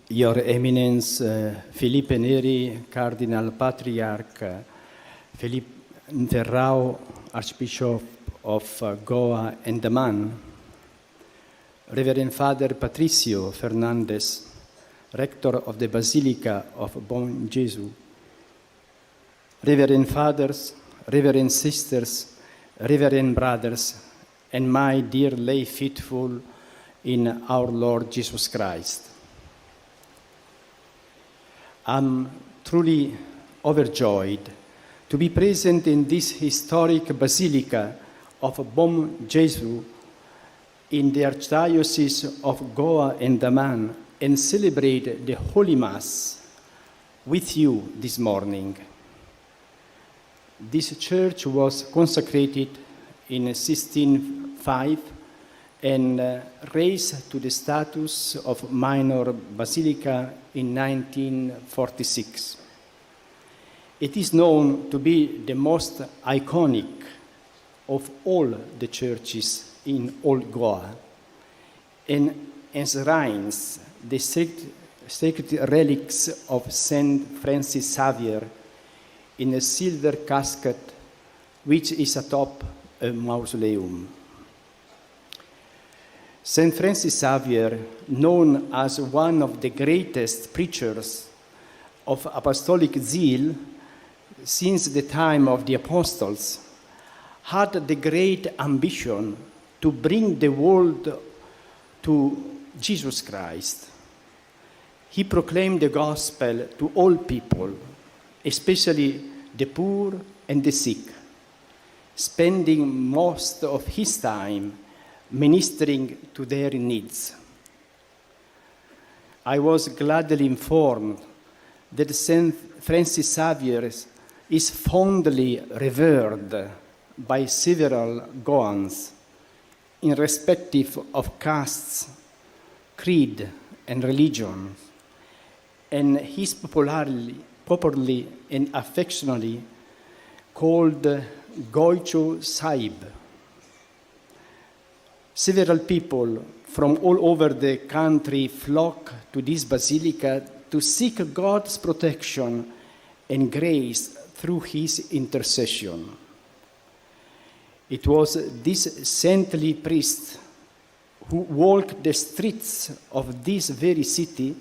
Your Eminence, Felipe Neri, Cardinal Patriarch, Philippe Ferrao, Archbishop of Goa and Daman, Reverend Father Patricio Fernandez, Rector of the Basilica of Bom Jesus, Reverend Fathers, Reverend Sisters, Reverend Brothers, and my dear lay faithful in our Lord Jesus Christ. I'm truly overjoyed to be present in this historic Basilica of Bom Jesus in the Archdiocese of Goa and Daman and celebrate the Holy Mass with you this morning. This church was consecrated in 1605 and raised to the status of minor basilica in 1946. It is known to be the most iconic of all the churches in all Goa and enshrines the sacred relics of Saint Francis Xavier in a silver casket which is atop a mausoleum. Saint Francis Xavier, known as one of the greatest preachers of apostolic zeal since the time of the apostles, had the great ambition to bring the world to Jesus Christ. He proclaimed the gospel to all people, especially the poor and the sick, spending most of his time ministering to their needs. I was gladly informed that Saint Francis Xavier is fondly revered by several Goans, irrespective of castes, creed, and religion, and he is popularly and affectionately called Goicho Sahib. Several people from all over the country flock to this basilica to seek God's protection and grace through his intercession. It was this saintly priest who walked the streets of this very city,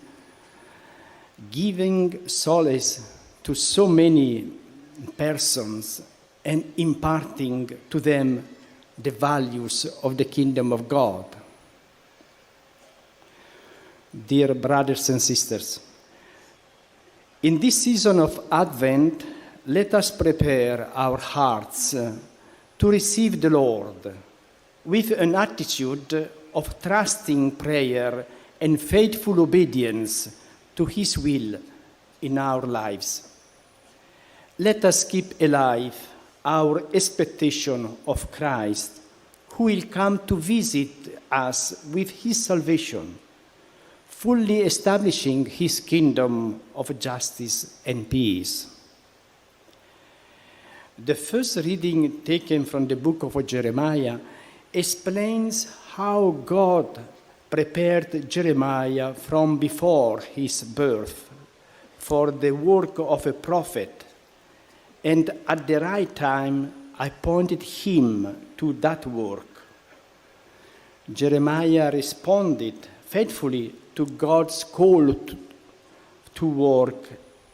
giving solace to so many persons and imparting to them the values of the kingdom of God. Dear brothers and sisters, in this season of Advent, let us prepare our hearts to receive the Lord with an attitude of trusting prayer and faithful obedience to His will in our lives. Let us keep alive our expectation of Christ, who will come to visit us with His salvation, fully establishing His kingdom of justice and peace. The first reading taken from the book of Jeremiah explains how God prepared Jeremiah from before his birth for the work of a prophet, and at the right time appointed him to that work. Jeremiah responded faithfully to God's call to work,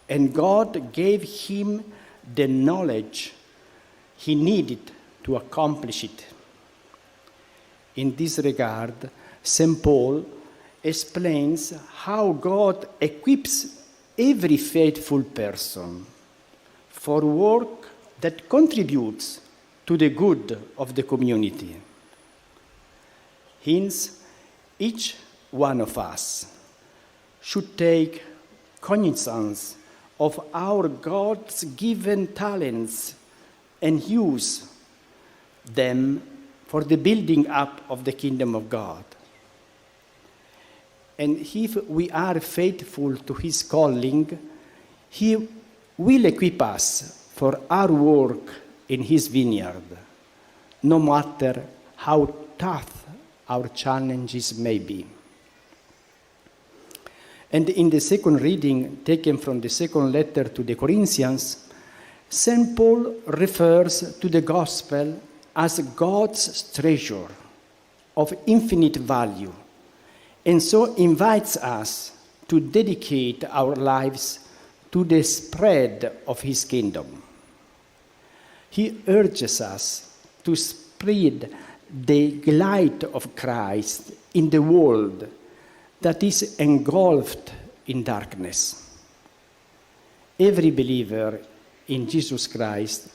and God gave him the knowledge he needed to accomplish it. In this regard, St. Paul explains how God equips every faithful person for work that contributes to the good of the community. Hence, each one of us should take cognizance of our God's given talents and use them for the building up of the kingdom of God. And if we are faithful to His calling, He will equip us for our work in His vineyard, no matter how tough our challenges may be. And in the second reading, taken from the second letter to the Corinthians, St. Paul refers to the gospel as God's treasure of infinite value, and so invites us to dedicate our lives to the spread of his kingdom. He urges us to spread the light of Christ in the world that is engulfed in darkness. Every believer in Jesus Christ,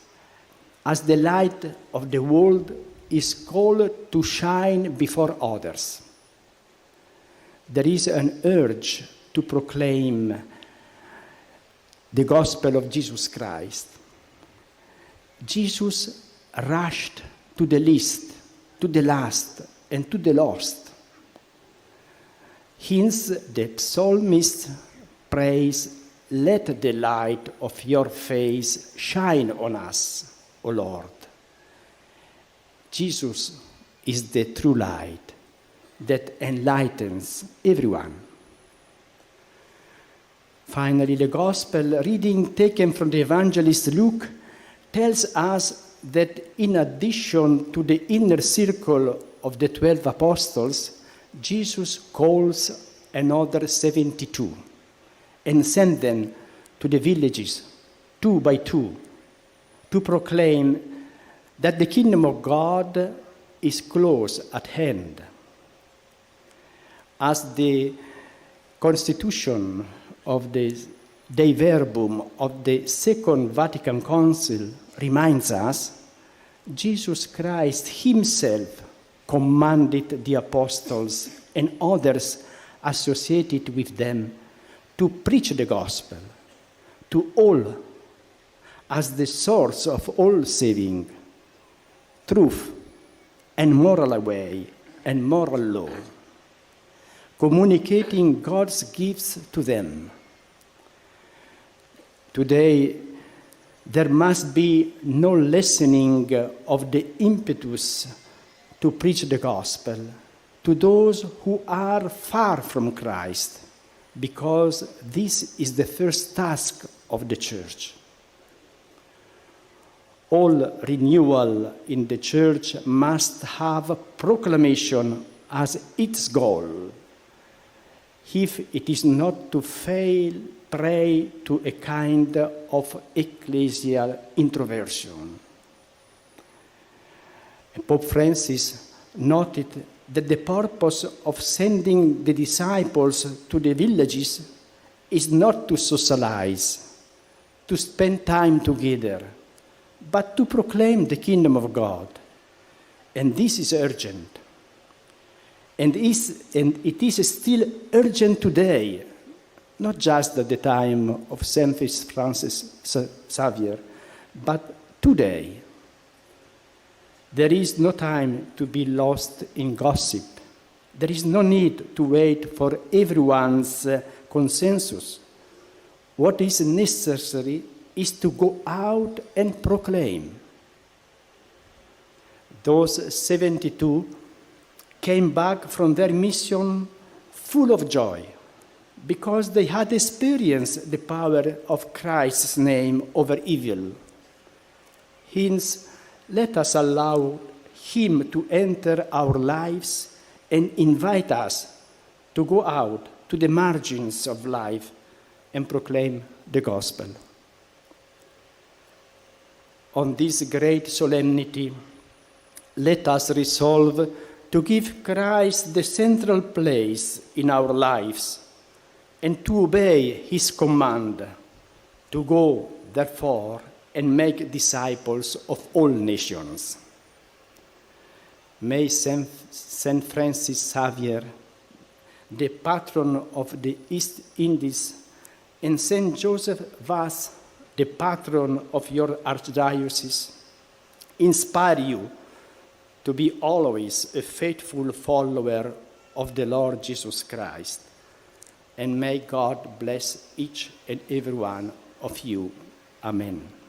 as the light of the world, is called to shine before others. There is an urge to proclaim the gospel of Jesus Christ. Jesus rushed to the least, to the last, and to the lost. Hence, the psalmist prays, "Let the light of your face shine on us, O Lord." Jesus is the true light that enlightens everyone. Finally, the gospel reading taken from the evangelist Luke tells us that in addition to the inner circle of the 12 apostles, Jesus calls another 72 and sends them to the villages, 2 by 2, to proclaim that the kingdom of God is close at hand. As the constitution of the Dei Verbum of the Second Vatican Council reminds us, Jesus Christ himself commanded the apostles and others associated with them to preach the gospel to all as the source of all saving, truth, and moral way and moral law, communicating God's gifts to them. Today, there must be no lessening of the impetus to preach the gospel to those who are far from Christ, because this is the first task of the Church. All renewal in the Church must have proclamation as its goal, if it is not to fail prey to a kind of ecclesial introversion. Pope Francis noted that the purpose of sending the disciples to the villages is not to socialize, to spend time together, but to proclaim the kingdom of God. And this is urgent. And it is still urgent today, not just at the time of St. Francis Xavier, but today. There is no time to be lost in gossip. There is no need to wait for everyone's consensus. What is necessary is to go out and proclaim. Those 72 came back from their mission full of joy because they had experienced the power of Christ's name over evil. Hence, let us allow him to enter our lives and invite us to go out to the margins of life and proclaim the gospel. On this great solemnity, let us resolve to give Christ the central place in our lives and to obey his command to go, therefore, and make disciples of all nations. May Saint Francis Xavier, the patron of the East Indies, and Saint Joseph Vaz, the patron of your archdiocese, inspire you to be always a faithful follower of the Lord Jesus Christ. And may God bless each and every one of you. Amen.